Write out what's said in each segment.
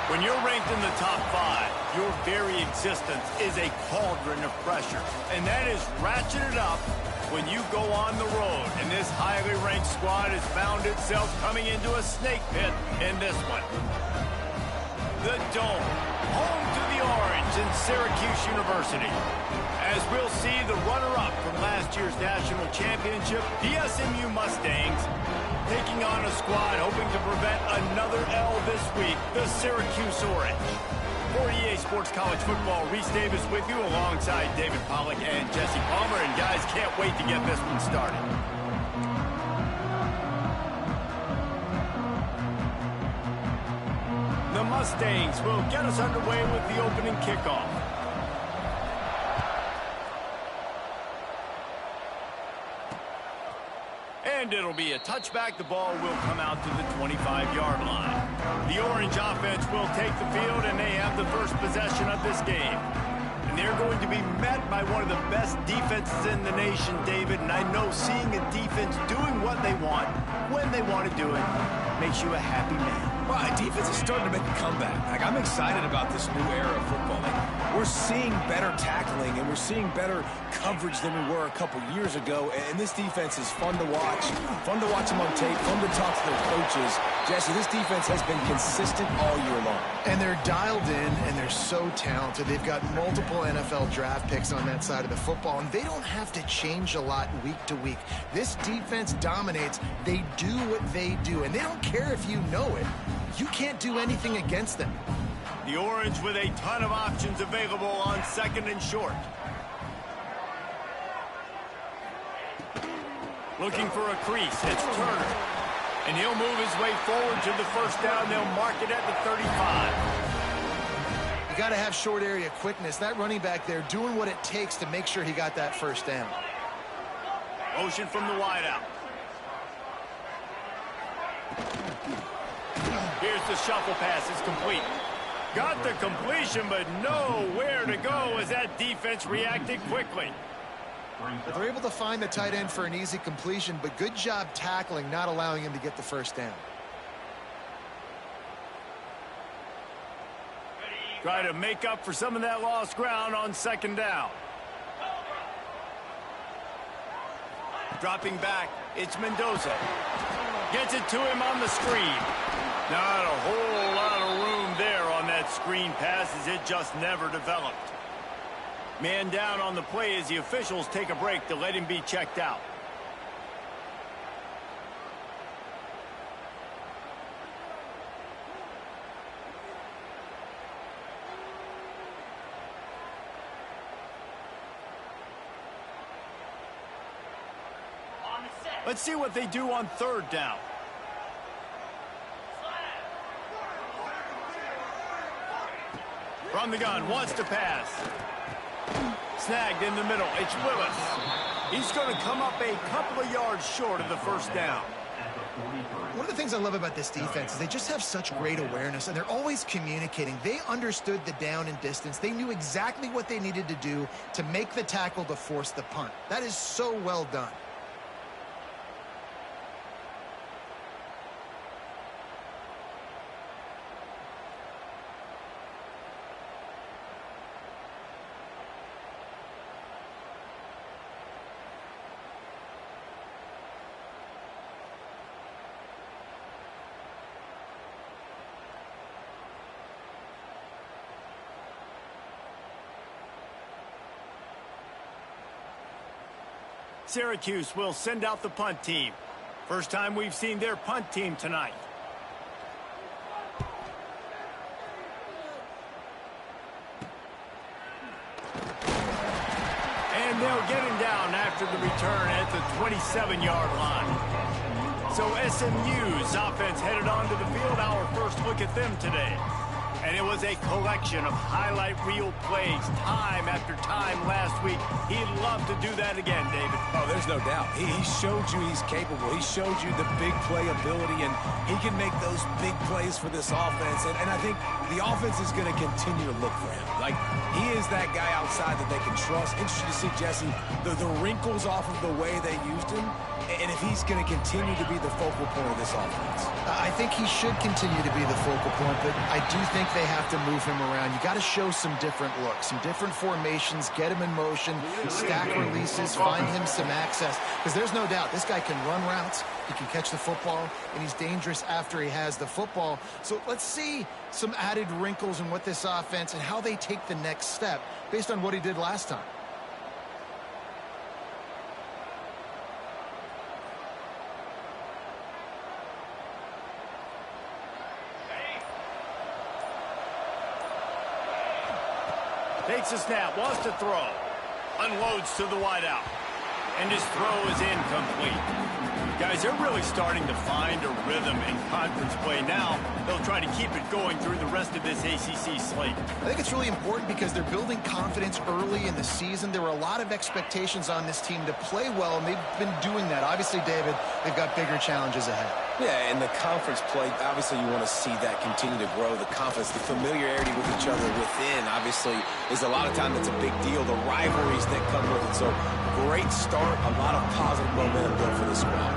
When you're ranked in the top 5, your very existence is a cauldron of pressure. And that is ratcheted up when you go on the road. And this highly ranked squad has found itself coming into a snake pit in this one. The Dome, home to the Orange in Syracuse University. As we'll see the runner-up from last year's national championship, the SMU Mustangs, taking on a squad hoping to prevent another L this week, the Syracuse Orange. For EA Sports College Football, Reese Davis with you alongside David Pollack and Jesse Palmer. And guys, can't wait to get this one started. The Mustangs will get us underway with the opening kickoff. And it'll be a touchback. The ball will come out to the 25-yard line. The Orange offense will take the field, and they have the first possession of this game. And they're going to be met by one of the best defenses in the nation, David. And I know seeing a defense doing what they want, when they want to do it, makes you a happy man. Well, defense is starting to make a comeback. I'm excited about this new era of football. We're seeing better tackling, and we're seeing better coverage than we were a couple years ago. And this defense is fun to watch them on tape, fun to talk to their coaches. Jesse, this defense has been consistent all year long. And they're dialed in, and they're so talented. They've got multiple NFL draft picks on that side of the football, and they don't have to change a lot week to week. This defense dominates. They do what they do, and they don't care if you know it. You can't do anything against them. The Orange with a ton of options available on second and short. Looking for a crease. It's Turner. And he'll move his way forward to the first down. They'll mark it at the 35. You got to have short area quickness. That running back there doing what it takes to make sure he got that first down. Motion from the wideout. Here's the shuffle pass. It's complete. Got the completion, but nowhere to go as that defense reacted quickly. But they're able to find the tight end for an easy completion, but good job tackling, not allowing him to get the first down. Try to make up for some of that lost ground on second down. Dropping back, it's Mendoza. Gets it to him on the screen. Not a whole lot of room there on that screen pass as it just never developed. Man down on the play as the officials take a break to let him be checked out. Let's see what they do on third down. From the gun, wants to pass. Snagged in the middle. It's Willis. He's going to come up a couple of yards short of the first down. One of the things I love about this defense is they just have such great awareness, and they're always communicating. They understood the down and distance. They knew exactly what they needed to do to make the tackle to force the punt. That is so well done. Syracuse will send out the punt team. First time we've seen their punt team tonight. And they'll get him down after the return at the 27-yard line. So SMU's offense headed onto the field. Our first look at them today. And it was a collection of highlight reel plays time after time last week. He'd love to do that again, David. Oh, there's no doubt. He showed you he's capable. He showed you the big play ability, and he can make those big plays for this offense. And I think the offense is going to continue to look for him. Like, he is that guy outside that they can trust. Interesting to see, Jesse, the wrinkles off of the way they used him, and if he's going to continue to be the focal point of this offense. I think he should continue to be the focal point, but I do think they have to move him around. You got to show some different looks, some different formations, get him in motion, stack releases, find him some access. Because there's no doubt this guy can run routes, he can catch the football, and he's dangerous after he has the football. So let's see some added wrinkles in what this offense and how they take the next step based on what he did last time. Takes a snap, wants to throw. Unloads to the wideout. And his throw is incomplete. Guys, they're really starting to find a rhythm in conference play now. They'll try to keep it going through the rest of this ACC slate. I think it's really important because they're building confidence early in the season. There were a lot of expectations on this team to play well, and they've been doing that. Obviously, David, they've got bigger challenges ahead. Yeah, and the conference play, obviously you want to see that continue to grow. The confidence, the familiarity with each other within, obviously, is a lot of time that's a big deal. The rivalries that come with it. So, great start, a lot of positive momentum built for this squad.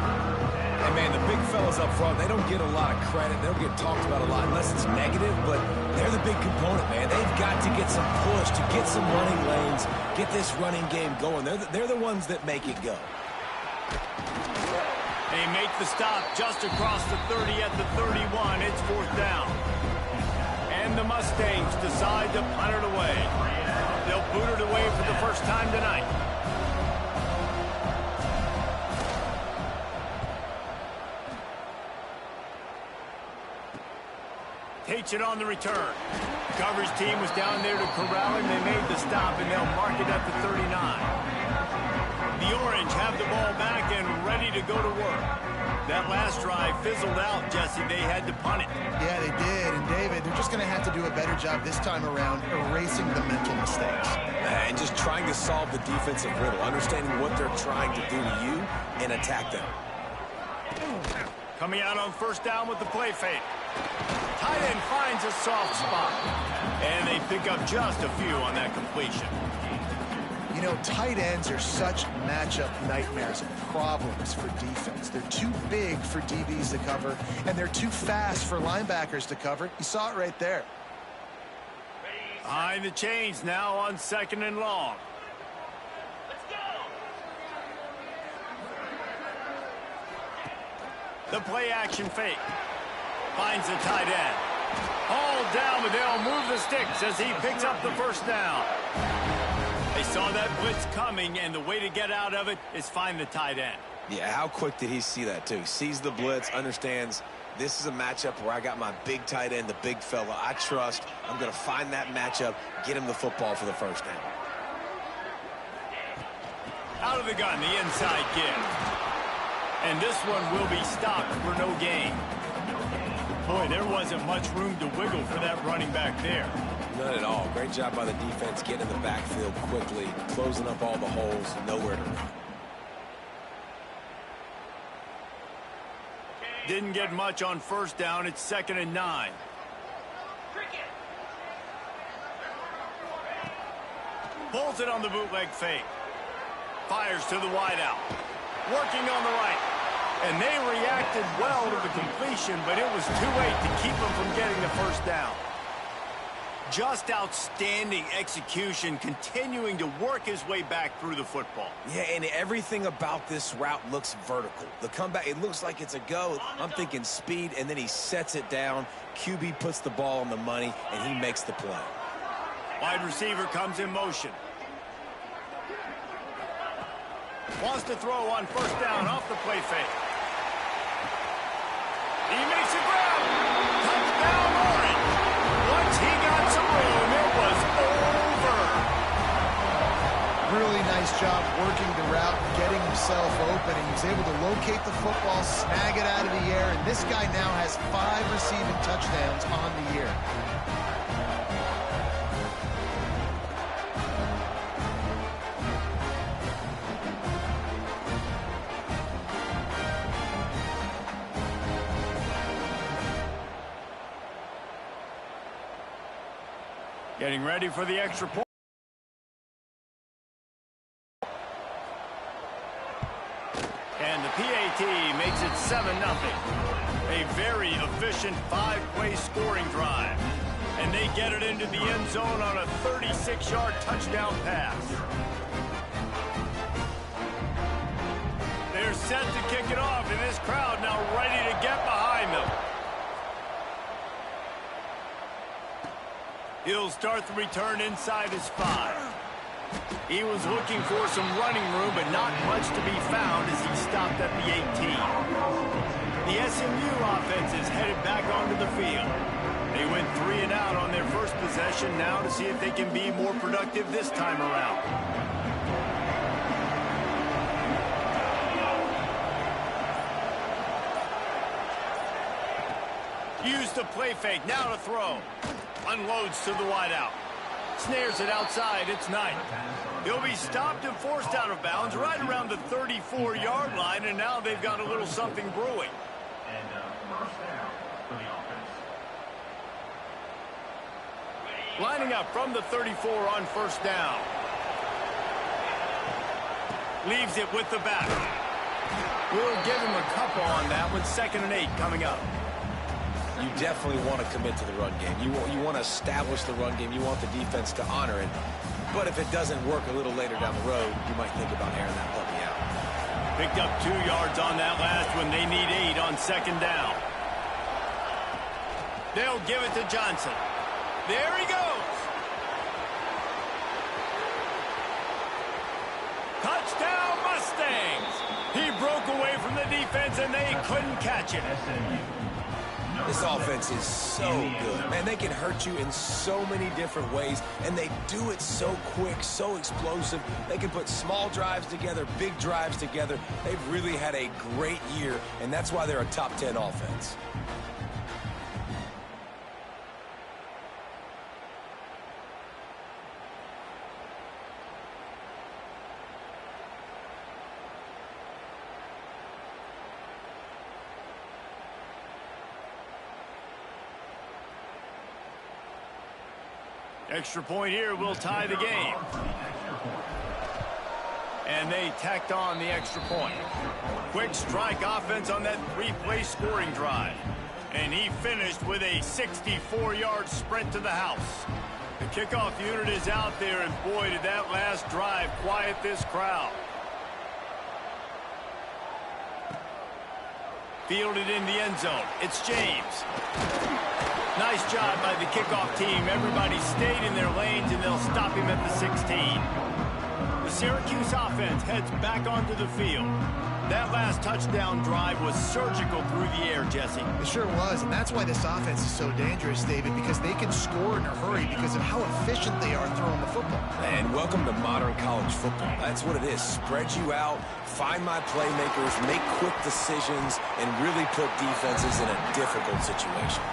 And, man, the big fellas up front, they don't get a lot of credit. They don't get talked about a lot unless it's negative, but they're the big component, man. They've got to get some push, to get some running lanes, get this running game going. They're the ones that make it go. They make the stop just across the 30 at the 31. It's 4th down. And the Mustangs decide to punt it away. They'll boot it away for the first time tonight. Takes it on the return. Coverage team was down there to corral him. They made the stop, and they'll mark it at the 39. The Orange have the ball back and ready to go to work. That last drive fizzled out, Jesse. They had to punt it. Yeah, they did. And, David, they're just going to have to do a better job this time around erasing the mental mistakes. And just trying to solve the defensive riddle, understanding what they're trying to do to you and attack them. Coming out on 1st down with the play fake. Tight end finds a soft spot. And they pick up just a few on that completion. You know, tight ends are such matchup nightmares and problems for defense. They're too big for DBs to cover, and they're too fast for linebackers to cover. You saw it right there. Behind the chains now on 2nd and long. Let's go. The play action fake. Finds the tight end. All down, but they'll move the sticks as he picks up the 1st down. They saw that blitz coming, and the way to get out of it is find the tight end. Yeah, how quick did he see that, too? Sees the blitz, understands this is a matchup where I got my big tight end, the big fella I trust. I'm going to find that matchup, get him the football for the 1st down. Out of the gun, the inside give. And this one will be stopped for no gain. Boy, there wasn't much room to wiggle for that running back there. None at all. Great job by the defense getting in the backfield quickly, closing up all the holes, nowhere to run. Didn't get much on 1st down. It's 2nd and 9. Pulls it on the bootleg fake. Fires to the wideout. Working on the right. And they reacted well to the completion, but it was too late to keep them from getting the 1st down. Just outstanding execution, continuing to work his way back through the football. Yeah, and everything about this route looks vertical. The comeback, it looks like it's a go. I'm thinking speed, and then he sets it down. QB puts the ball on the money, and he makes the play. Wide receiver comes in motion. Wants to throw on 1st down off the play fake. He makes a grab. Touchdown, Orange. Once he got some room, it was over. Really nice job working the route and getting himself open. He was able to locate the football, snag it out of the air, and this guy now has 5 receiving touchdowns on the year. Getting ready for the extra point. And the PAT makes it 7-0. A very efficient 5-play scoring drive. And they get it into the end zone on a 36-yard touchdown pass. They're set to kick it off, and this crowd now ready to get behind them. He'll start the return inside his 5. He was looking for some running room, but not much to be found as he stopped at the 18. The SMU offense is headed back onto the field. They went 3 and out on their first possession, now to see if they can be more productive this time around. Use the play fake, now to throw. Unloads to the wideout. Snares it outside, it's Knight. He'll be stopped and forced out of bounds right around the 34-yard line, and now they've got a little something brewing. Lining up from the 34 on first down. Leaves it with the back. We'll give him a couple on that one. 2nd and 8 coming up. You definitely want to commit to the run game. You want to establish the run game. You want the defense to honor it. But if it doesn't work a little later down the road, you might think about airing that puppy out. Picked up 2 yards on that last one. They need 8 on 2nd down. They'll give it to Johnson. There he goes. Touchdown Mustangs. He broke away from the defense and they couldn't catch it. This offense is so good. Man, they can hurt you in so many different ways, and they do it so quick, so explosive. They can put small drives together, big drives together. They've really had a great year, and that's why they're a top 10 offense. Extra point here will tie the game. And they tacked on the extra point. Quick strike offense on that 3-play scoring drive. And he finished with a 64-yard sprint to the house. The kickoff unit is out there, and boy, did that last drive quiet this crowd. Fielded in the end zone. It's James. Nice job by the kickoff team. Everybody stayed in their lanes, and they'll stop him at the 16. The Syracuse offense heads back onto the field. That last touchdown drive was surgical through the air, Jesse. It sure was, and that's why this offense is so dangerous, David, because they can score in a hurry because of how efficient they are throwing the football. And welcome to modern college football. That's what it is. Spread you out, find my playmakers, make quick decisions, and really put defenses in a difficult situation.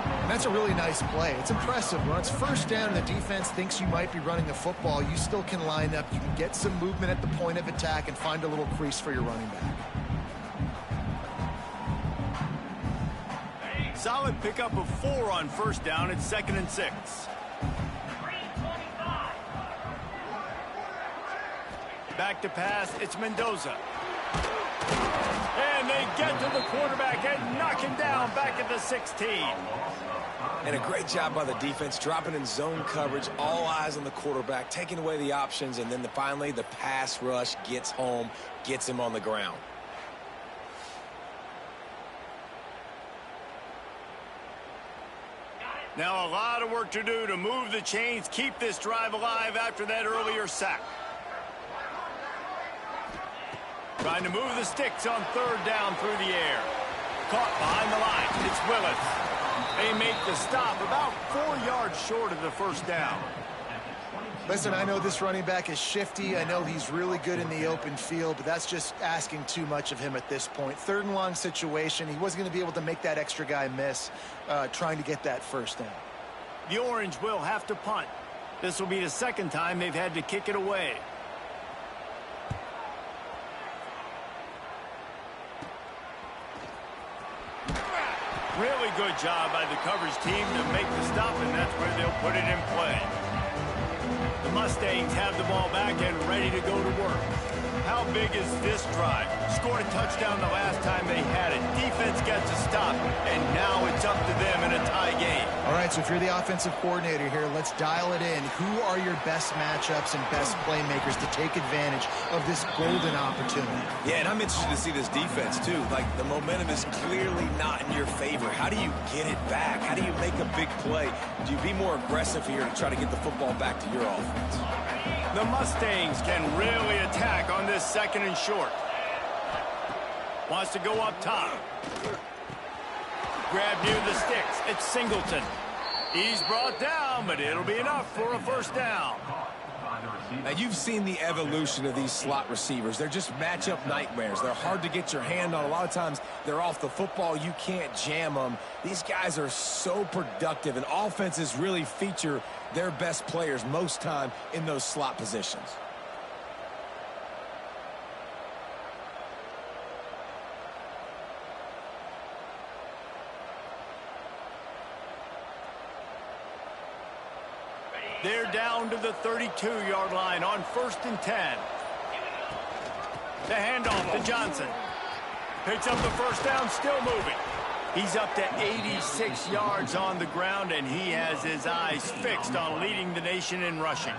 And that's a really nice play. It's impressive. When it's first down and the defense thinks you might be running the football, you still can line up. You can get some movement at the point of attack and find a little crease for your running back. Solid pickup of 4 on first down. It's 2nd and 6. Back to pass. It's Mendoza. And they get to the quarterback and knock him down back at the 16. And a great job by the defense, dropping in zone coverage, all eyes on the quarterback, taking away the options, and then finally the pass rush gets home, gets him on the ground. Now a lot of work to do to move the chains, keep this drive alive after that earlier sack. Trying to move the sticks on 3rd down through the air. Caught behind the line. It's Willis. They make the stop about 4 yards short of the first down. Listen, I know this running back is shifty. I know he's really good in the open field, but that's just asking too much of him at this point. 3rd and long situation. He wasn't going to be able to make that extra guy miss trying to get that first down. The Orange will have to punt. This will be the 2nd time they've had to kick it away. Really good job by the coverage team to make the stop, and that's where they'll put it in play. The Mustangs have the ball back and ready to go to work. How big is this drive? Scored a touchdown the last time they had it. Defense gets a stop, and now it's up to them in a tie game. All right, right, so if you're the offensive coordinator here, let's dial it in. Who are your best matchups and best playmakers to take advantage of this golden opportunity? Yeah, and I'm interested to see this defense, too. Like, the momentum is clearly not in your favor. How do you get it back? How do you make a big play? Do you be more aggressive here to try to get the football back to your offense? The Mustangs can really attack on this 2nd and short. Wants to go up top. Grab near the sticks. It's Singleton. He's brought down, but it'll be enough for a first down. Now, you've seen the evolution of these slot receivers. They're just matchup nightmares. They're hard to get your hand on. A lot of times, they're off the football. You can't jam them. These guys are so productive, and offenses really feature their best players most time in those slot positions. They're down to the 32-yard line on 1st and 10. The handoff to Johnson. Picks up the first down, still moving. He's up to 86 yards on the ground, and he has his eyes fixed on leading the nation in rushing.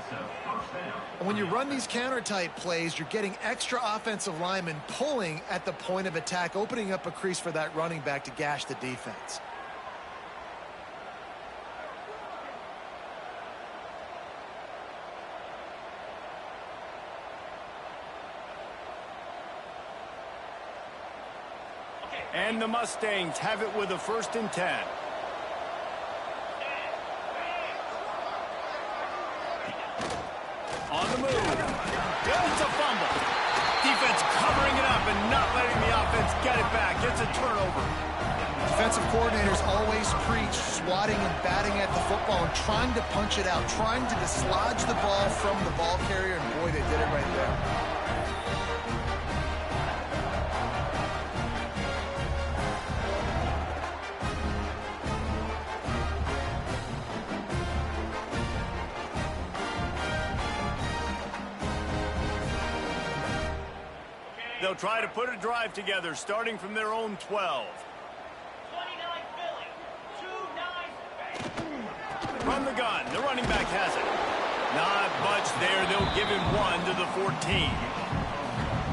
When you run these counter-type plays, you're getting extra offensive linemen pulling at the point of attack, opening up a crease for that running back to gash the defense. And the Mustangs have it with a 1st and 10. On the move. It's a fumble. Defense covering it up and not letting the offense get it back. It's a turnover. Defensive coordinators always preach swatting and batting at the football and trying to punch it out, trying to dislodge the ball from the ball carrier, and boy, they did it right there. They'll try to put a drive together, starting from their own 12. From the gun, the running back has it. Not much there. They'll give him 1 to the 14.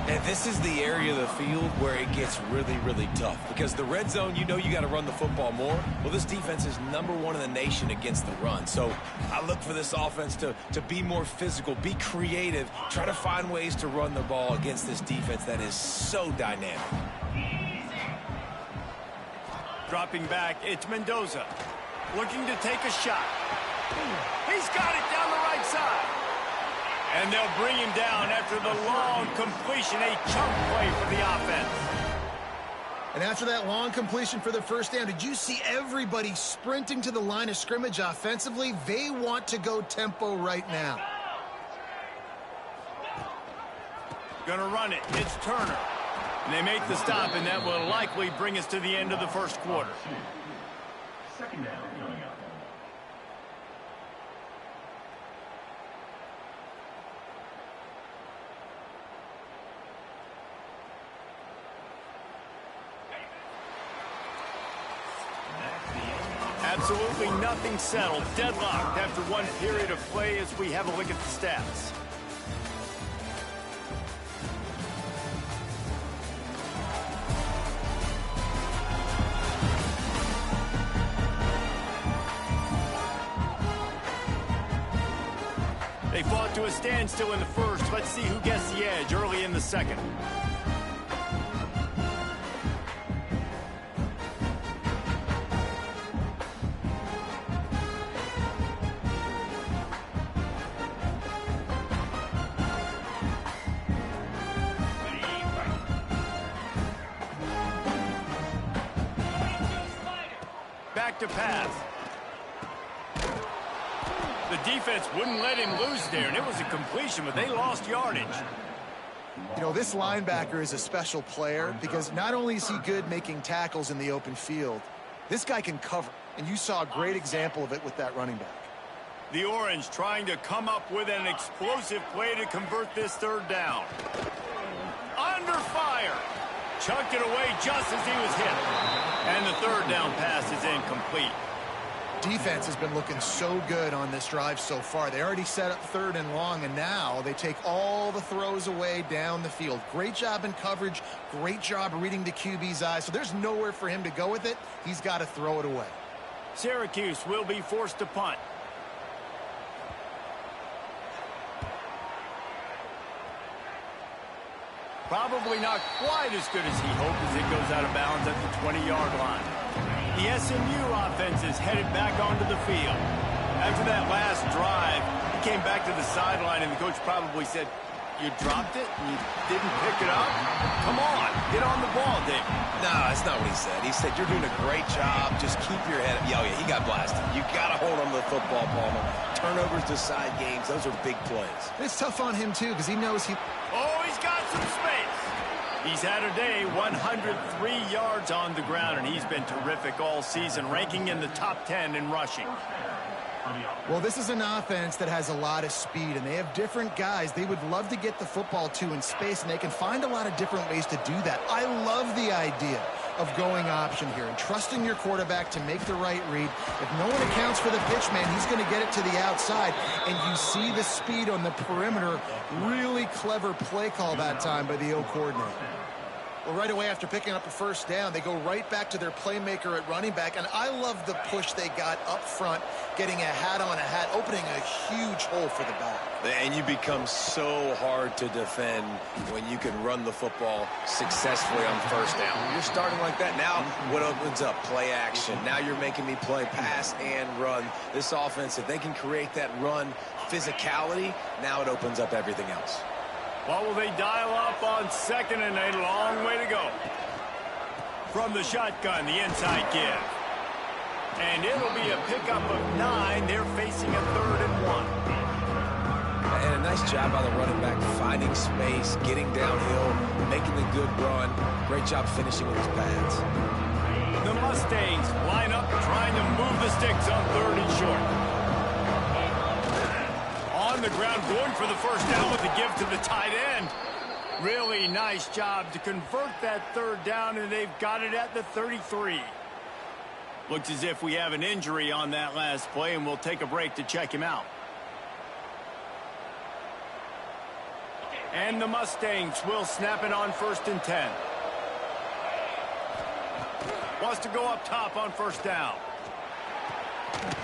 And this is the area of the field where it gets really, really tough. Because the red zone, you know you got to run the football more. Well, this defense is #1 in the nation against the run. So I look for this offense to be more physical, be creative, try to find ways to run the ball against this defense that is so dynamic. Dropping back, it's Mendoza. Looking to take a shot. He's got it down the right side. And they'll bring him down after the long completion, a chunk play for the offense. And after that long completion for the first down, did you see everybody sprinting to the line of scrimmage offensively? They want to go tempo right now. Gonna run it. It's Turner. And they make the stop, and that will likely bring us to the end of the first quarter. 2nd down coming up. Absolutely nothing settled. Deadlocked after one period of play as we have a look at the stats. They fought to a standstill in the first. Let's see who gets the edge early in the second. Back to pass. The defense wouldn't let him loose there, and it was a completion, but they lost yardage. You know, this linebacker is a special player because not only is he good making tackles in the open field, this guy can cover, and you saw a great example of it with that running back. The Orange trying to come up with an explosive play to convert this 3rd down. Under fire. Chucked it away just as he was hit. And the 3rd down pass is incomplete. defense has been looking so good on this drive so far. They already set up 3rd and long, and now they take all the throws away down the field. Great job in coverage, great job reading the QB's eyes. So there's nowhere for him to go with it. He's got to throw it away. Syracuse will be forced to punt. Probably not quite as good as he hoped as it goes out of bounds at the 20-yard line. The SMU offense is headed back onto the field. After that last drive, he came back to the sideline, and the coach probably said, "You dropped it? You didn't pick it up? Come on, get on the ball, Dave." No, that's not what he said. He said, "You're doing a great job. Just keep your head up." Oh, yeah, he got blasted. You got to hold on to the football, Palmer. Turnovers decide games. Those are big plays. It's tough on him, too, because he knows he... Oh, he's got some space. He's had a day, 103 yards on the ground, and he's been terrific all season, ranking in the top 10 in rushing. Well, this is an offense that has a lot of speed, and they have different guys they would love to get the football to in space, and they can find a lot of different ways to do that. I love the idea of going option here and trusting your quarterback to make the right read. If no one accounts for the pitch man, he's going to get it to the outside, and you see the speed on the perimeter. Really clever play call that time by the O coordinator. Well, right away after picking up a first down, they go right back to their playmaker at running back, and I love the push they got up front, getting a hat on a hat, opening a huge hole for the back. And you become so hard to defend when you can run the football successfully on first down. You're starting like that. Now what opens up? Play action. Now you're making me play pass and run. This offense, if they can create that run physicality, now it opens up everything else. What will they dial up on 2nd and a long way to go? From the shotgun, the inside give. And it'll be a pickup of 9. They're facing a 3rd and 1. And a nice job by the running back, finding space, getting downhill, making the good run. Great job finishing with his pads. The Mustangs line up, trying to move the sticks on 3rd and short. On the ground, going for the first down with the give to the tight end. Really nice job to convert that 3rd down, and they've got it at the 33. Looks as if we have an injury on that last play, and we'll take a break to check him out. And the Mustangs will snap it on 1st and 10. Wants to go up top on first down.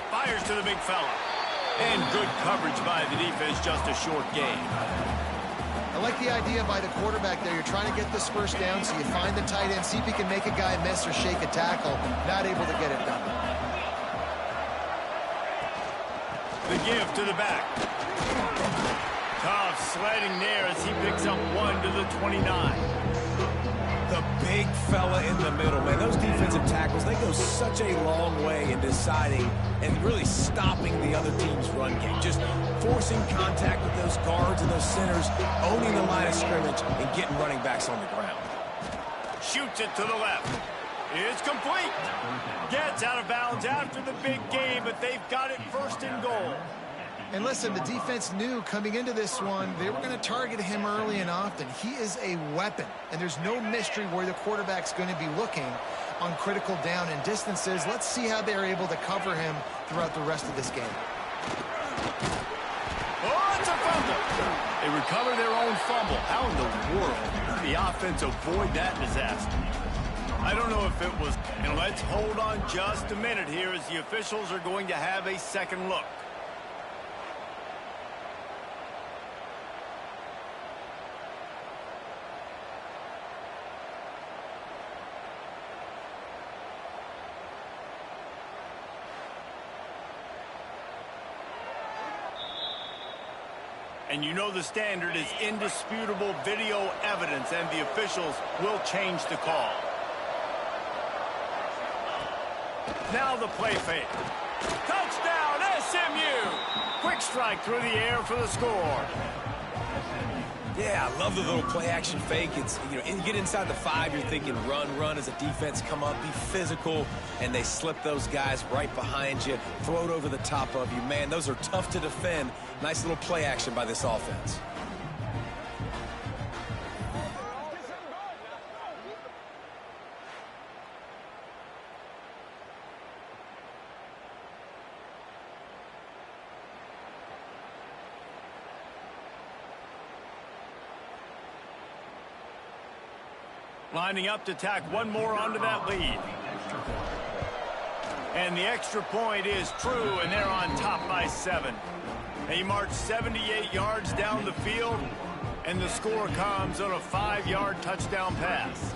Fires to the big fella. And good coverage by the defense, just a short gain. I like the idea by the quarterback there. You're trying to get this first down, so you find the tight end, see if he can make a guy miss or shake a tackle. Not able to get it done. The give to the back. Tough sledding there as he picks up 1 to the 29. The big fella in the middle, man. Those defensive tackles, they go such a long way in deciding and really stopping the other team's run game. Just forcing contact with those guards and those centers, owning the line of scrimmage, and getting running backs on the ground. Shoots it to the left. It's complete. Gets out of bounds after the big game, but they've got it 1st and goal. And listen, the defense knew coming into this one, they were going to target him early and often. He is a weapon, and there's no mystery where the quarterback's going to be looking on critical down and distances. Let's see how they're able to cover him throughout the rest of this game. Oh, it's a fumble. They recover their own fumble. How in the world did the offense avoid that disaster? I don't know if it was. And let's hold on just a minute here as the officials are going to have a second look. And you know the standard is indisputable video evidence, and the officials will change the call. Now the play fake. Touchdown, SMU! Quick strike through the air for the score. Yeah, I love the little play-action fake. It's, you get inside the 5, you're thinking run as a defense, come up, be physical, and they slip those guys right behind you, throw it over the top of you. Man, those are tough to defend. Nice little play action by this offense. Lining up to tack one more onto that lead. And the extra point is true, and they're on top by 7. They march 78 yards down the field, and the score comes on a 5-yard touchdown pass.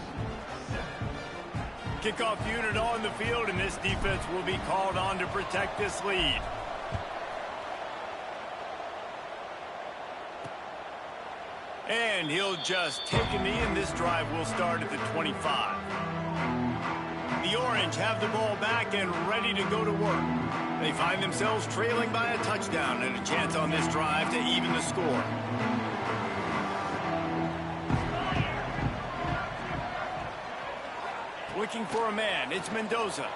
Kickoff unit on the field, and this defense will be called on to protect this lead. And he'll just take a knee, and this drive will start at the 25. The Orange have the ball back and ready to go to work. They find themselves trailing by a touchdown and a chance on this drive to even the score. Looking for a man. It's Mendoza.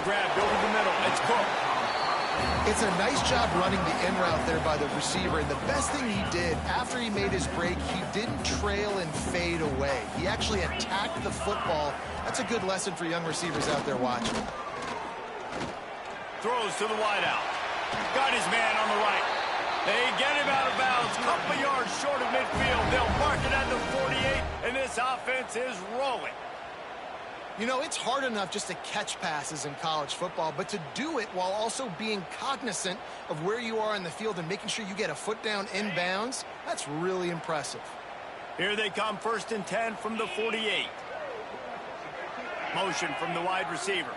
Grabbed over the middle. It's Cook. It's a nice job running the in route there by the receiver. And the best thing he did after he made his break, he didn't trail and fade away. He actually attacked the football. That's a good lesson for young receivers out there watching. Throws to the wideout. Got his man on the right. They get him out of bounds. Couple yards short of midfield. They'll mark it at the 48, and this offense is rolling. You know, it's hard enough just to catch passes in college football, but to do it while also being cognizant of where you are in the field and making sure you get a foot down inbounds, that's really impressive. Here they come, 1st and 10 from the 48. Motion from the wide receiver.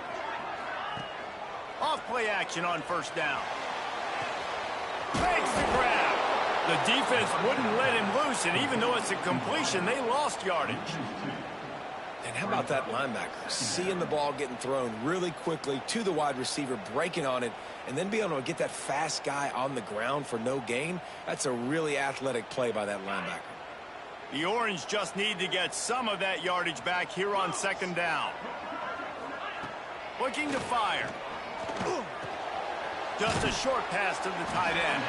Off play action on 1st down. Makes the grab. The defense wouldn't let him loose, and even though it's a completion, they lost yardage. And how about that linebacker? Seeing the ball getting thrown really quickly to the wide receiver, breaking on it, and then being able to get that fast guy on the ground for no gain. That's a really athletic play by that linebacker. The Orange just need to get some of that yardage back here on 2nd down. Looking to fire. Just a short pass to the tight end.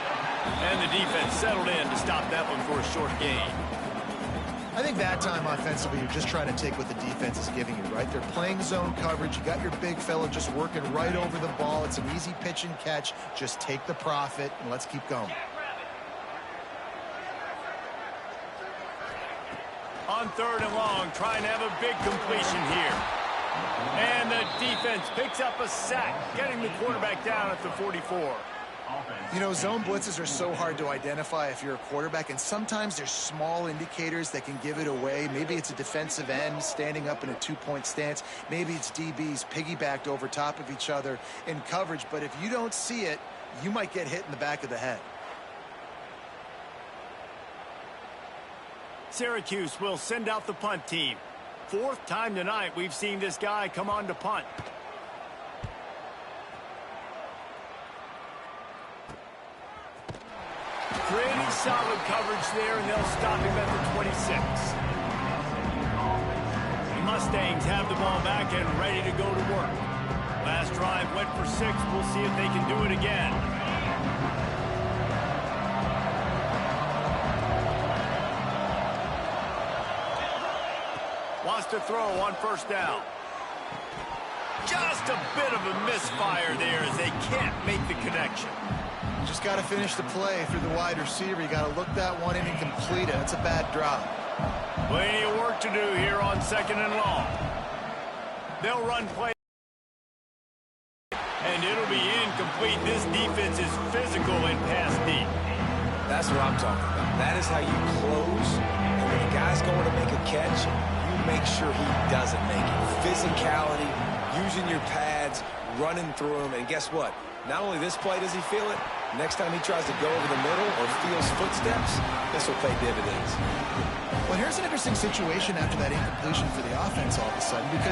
And the defense settled in to stop that one for a short gain. I think that time offensively, you're just trying to take what the defense is giving you, right? They're playing zone coverage. You got your big fella just working right over the ball. It's an easy pitch and catch. Just take the profit, and let's keep going. On 3rd and long, trying to have a big completion here. And the defense picks up a sack, getting the quarterback down at the 44. You know, zone blitzes are so hard to identify if you're a quarterback, and sometimes there's small indicators that can give it away. Maybe it's a defensive end standing up in a 2-point stance. Maybe it's DBs piggybacked over top of each other in coverage. But if you don't see it, you might get hit in the back of the head. Syracuse will send out the punt team. 4th time tonight we've seen this guy come on to punt. Pretty solid coverage there, and they'll stop him at the 26. The Mustangs have the ball back and ready to go to work. Last drive went for 6. We'll see if they can do it again. Wants to throw on 1st down. Just a bit of a misfire there as they can't make the connection. You just got to finish the play through the wide receiver. You got to look that one in and complete it. That's a bad drop. Plenty of work to do here on 2nd and long. They'll run play. And it'll be incomplete. This defense is physical and pass deep. That's what I'm talking about. That is how you close. And when a guy's going to make a catch, you make sure he doesn't make it. Physicality, using your pads, running through him. And guess what? Not only this play does he feel it, next time he tries to go over the middle or feels footsteps, this will pay dividends. Well, here's an interesting situation after that incompletion for the offense all of a sudden, because